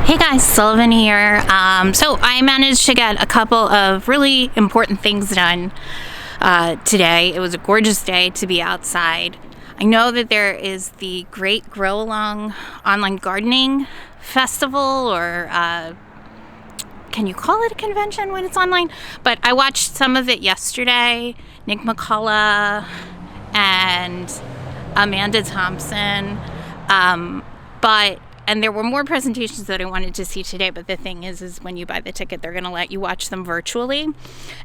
Hey guys, Sullivan here. So I managed to get a couple of really important things done today. It was a gorgeous day to be outside. I know that there is the Great Grow Along online gardening festival, or can you call it a convention when it's online? But I watched some of it yesterday. Nick McCullough and Amanda Thompson. And there were more presentations that I wanted to see today, but the thing is when you buy the ticket, they're going to let you watch them virtually.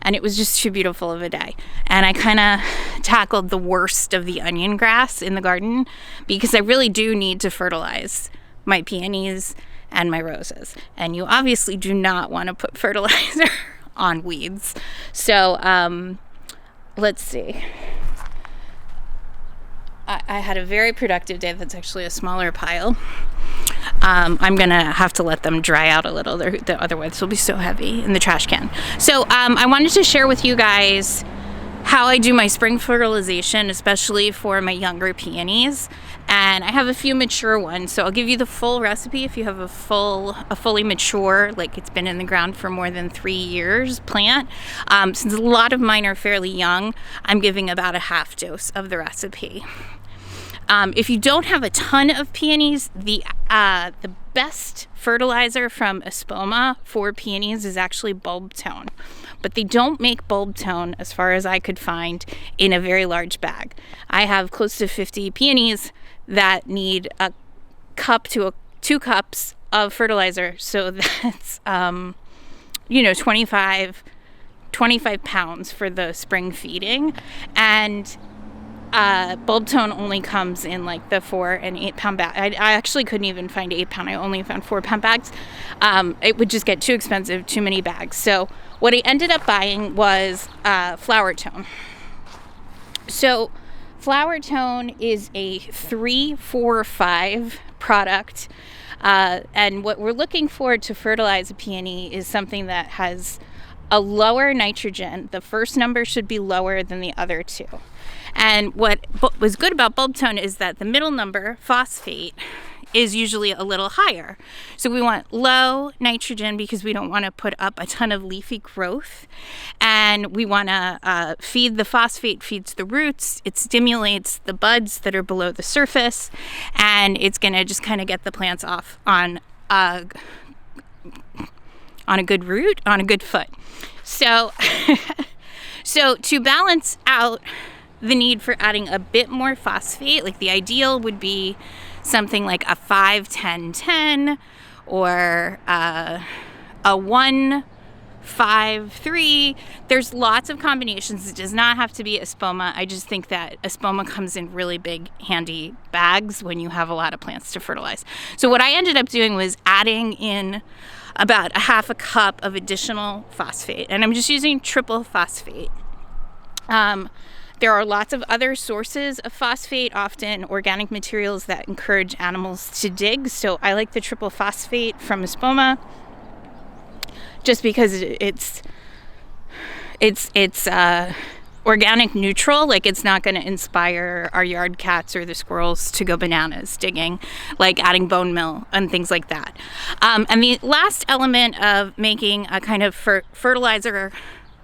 And it was just too beautiful of a day. And I kind of tackled the worst of the onion grass in the garden because I really do need to fertilize my peonies and my roses. And you obviously do not want to put fertilizer on weeds. So let's see. I had a very productive day. That's actually a smaller pile. I'm gonna have to let them dry out a little. Otherwise they'll be so heavy in the trash can. So I wanted to share with you guys how I do my spring fertilization, especially for my younger peonies. And I have a few mature ones, so I'll give you the full recipe if you have a fully mature, like it's been in the ground for more than 3 years plant. Since a lot of mine are fairly young, I'm giving about a half dose of the recipe. If you don't have a ton of peonies, the best fertilizer from Espoma for peonies is actually bulb tone. But they don't make bulb tone, as far as I could find, in a very large bag. I have close to 50 peonies that need a cup to 2 cups of fertilizer. So that's, 25 pounds for the spring feeding. And bulb tone only comes in like the 4 and 8 pound bag. I actually couldn't even find 8 pound. I only found 4 pound bags. It would just get too expensive, too many bags. So what I ended up buying was flower tone. So flower tone is a 3-4-5 product. And what we're looking for to fertilize a peony is something that has a lower nitrogen. The first number should be lower than the other two. And what was good about bulb tone is that the middle number, phosphate, is usually a little higher. So we want low nitrogen because we don't want to put up a ton of leafy growth. And we want to feed the phosphate, feeds the roots. It stimulates the buds that are below the surface. And it's going to just kind of get the plants off on a good root, on a good foot. So, so to balance out the need for adding a bit more phosphate, like the ideal would be something like a 5-10-10 or a 1-5-3. There's lots of combinations. It does not have to be Espoma. I just think that Espoma comes in really big, handy bags when you have a lot of plants to fertilize. So what I ended up doing was adding in about a half a cup of additional phosphate, and I'm just using triple phosphate. There are lots of other sources of phosphate, often organic materials that encourage animals to dig. So I like the triple phosphate from Espoma just because it's organic neutral. Like, it's not going to inspire our yard cats or the squirrels to go bananas digging, like adding bone meal and things like that. And the last element of making a kind of fertilizer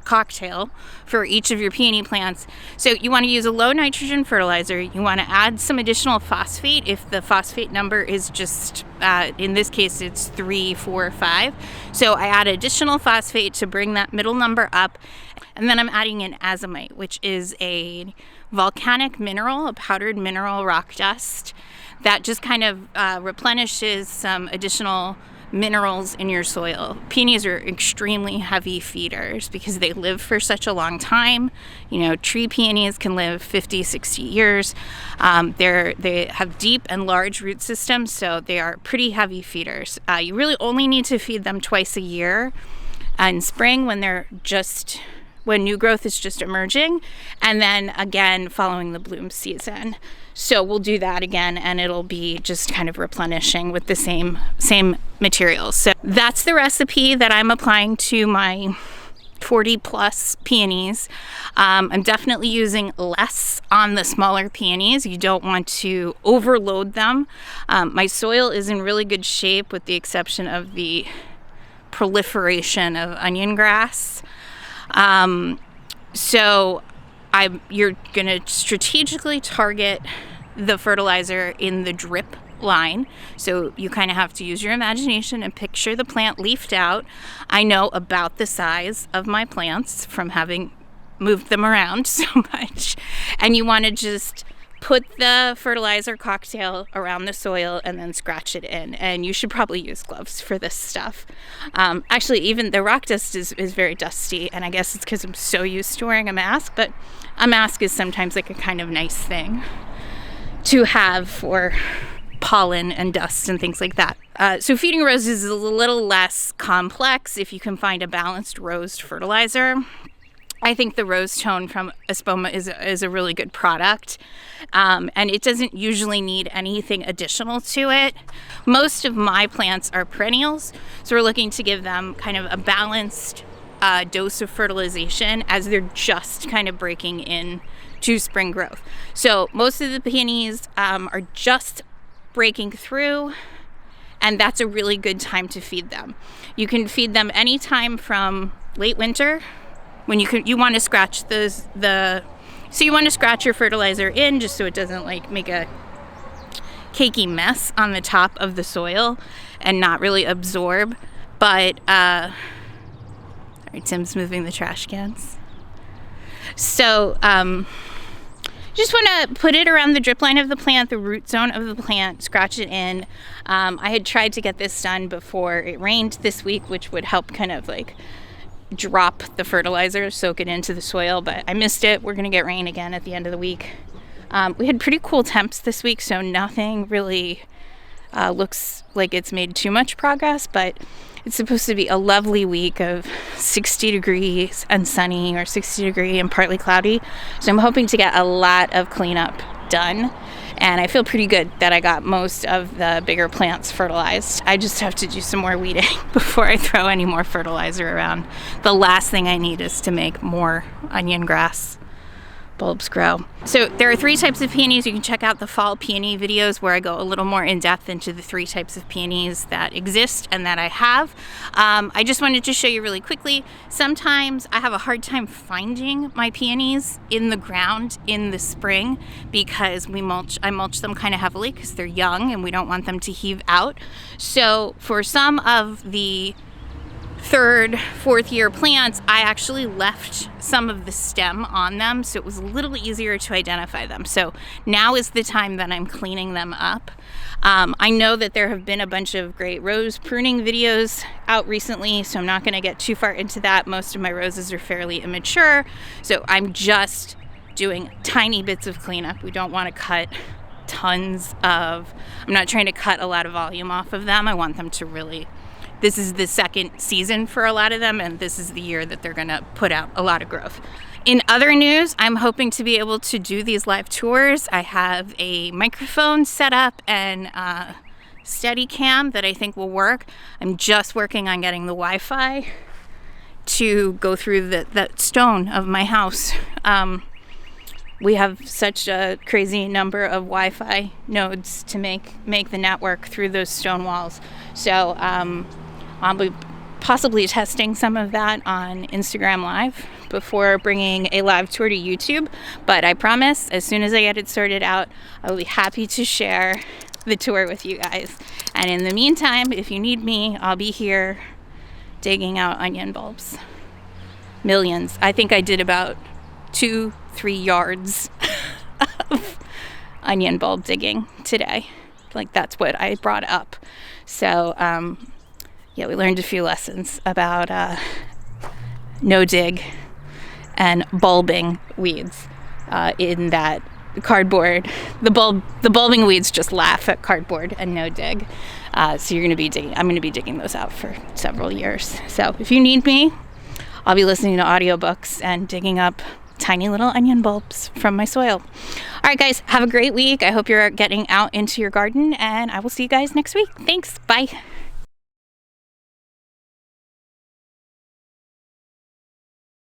cocktail for each of your peony plants. So you want to use a low nitrogen fertilizer. You want to add some additional phosphate if the phosphate number is just, in this case, it's 3, 4, 5. So I add additional phosphate to bring that middle number up. And then I'm adding in azomite, which is a volcanic mineral, a powdered mineral rock dust that just kind of replenishes some additional minerals in your soil. Peonies are extremely heavy feeders because they live for such a long time. Tree peonies can live 50, 60 years. They have deep and large root systems, so they are pretty heavy feeders. You really only need to feed them twice a year. In spring, when new growth is just emerging, and then again following the bloom season. So we'll do that again, and it'll be just kind of replenishing with the same materials. So that's the recipe that I'm applying to my 40 plus peonies. I'm definitely using less on the smaller peonies. You don't want to overload them. My soil is in really good shape with the exception of the proliferation of onion grass. So you're going to strategically target the fertilizer in the drip line. So you kind of have to use your imagination and picture the plant leafed out. I know about the size of my plants from having moved them around so much. And you want to just put the fertilizer cocktail around the soil and then scratch it in. And you should probably use gloves for this stuff. Actually, even the rock dust is very dusty, and I guess it's because I'm so used to wearing a mask, but a mask is sometimes like a kind of nice thing to have for pollen and dust and things like that. So feeding roses is a little less complex if you can find a balanced rose fertilizer. I think the rose tone from Espoma is a really good product, and it doesn't usually need anything additional to it. Most of my plants are perennials, so we're looking to give them kind of a balanced dose of fertilization as they're just kind of breaking in to spring growth. So most of the peonies are just breaking through, and that's a really good time to feed them. You can feed them anytime from late winter, when you want to scratch so you want to scratch your fertilizer in just so it doesn't like make a cakey mess on the top of the soil and not really absorb. But sorry, Tim's moving the trash cans. So just want to put it around the drip line of the plant, the root zone of the plant, scratch it in. I had tried to get this done before it rained this week, which would help kind of like drop the fertilizer, soak it into the soil, but I missed it. We're going to get rain again at the end of the week. We had pretty cool temps this week, so nothing really looks like it's made too much progress, but it's supposed to be a lovely week of 60 degrees and sunny, or 60 degree and partly cloudy. So I'm hoping to get a lot of cleanup done. And I feel pretty good that I got most of the bigger plants fertilized. I just have to do some more weeding before I throw any more fertilizer around. The last thing I need is to make more onion grass bulbs grow. So there are 3 types of peonies. You can check out the fall peony videos where I go a little more in depth into the 3 types of peonies that exist and that I have. I just wanted to show you really quickly. Sometimes I have a hard time finding my peonies in the ground in the spring because I mulch them kind of heavily because they're young and we don't want them to heave out. So for some of the 3rd, 4th year plants, I actually left some of the stem on them, so it was a little easier to identify them. So now is the time that I'm cleaning them up. I know that there have been a bunch of great rose pruning videos out recently, so I'm not going to get too far into that. Most of my roses are fairly immature, so I'm just doing tiny bits of cleanup. We don't want to cut I'm not trying to cut a lot of volume off of them. I want them to really, this is the 2nd season for a lot of them, and this is the year that they're going to put out a lot of growth. In other news, I'm hoping to be able to do these live tours. I have a microphone set up and a Steadicam that I think will work. I'm just working on getting the Wi-Fi to go through that stone of my house. We have such a crazy number of Wi-Fi nodes to make the network through those stone walls. So I'll be possibly testing some of that on Instagram Live before bringing a live tour to YouTube. But I promise, as soon as I get it sorted out, I will be happy to share the tour with you guys. And in the meantime, if you need me, I'll be here digging out onion bulbs. Millions. I think I did about 2-3 yards of onion bulb digging today. Like, that's what I brought up. So, yeah, we learned a few lessons about no dig and bulbing weeds in that cardboard. The bulbing weeds just laugh at cardboard and no dig. So I'm going to be digging those out for several years. So if you need me, I'll be listening to audiobooks and digging up tiny little onion bulbs from my soil. All right, guys, have a great week. I hope you're getting out into your garden, and I will see you guys next week. Thanks. Bye.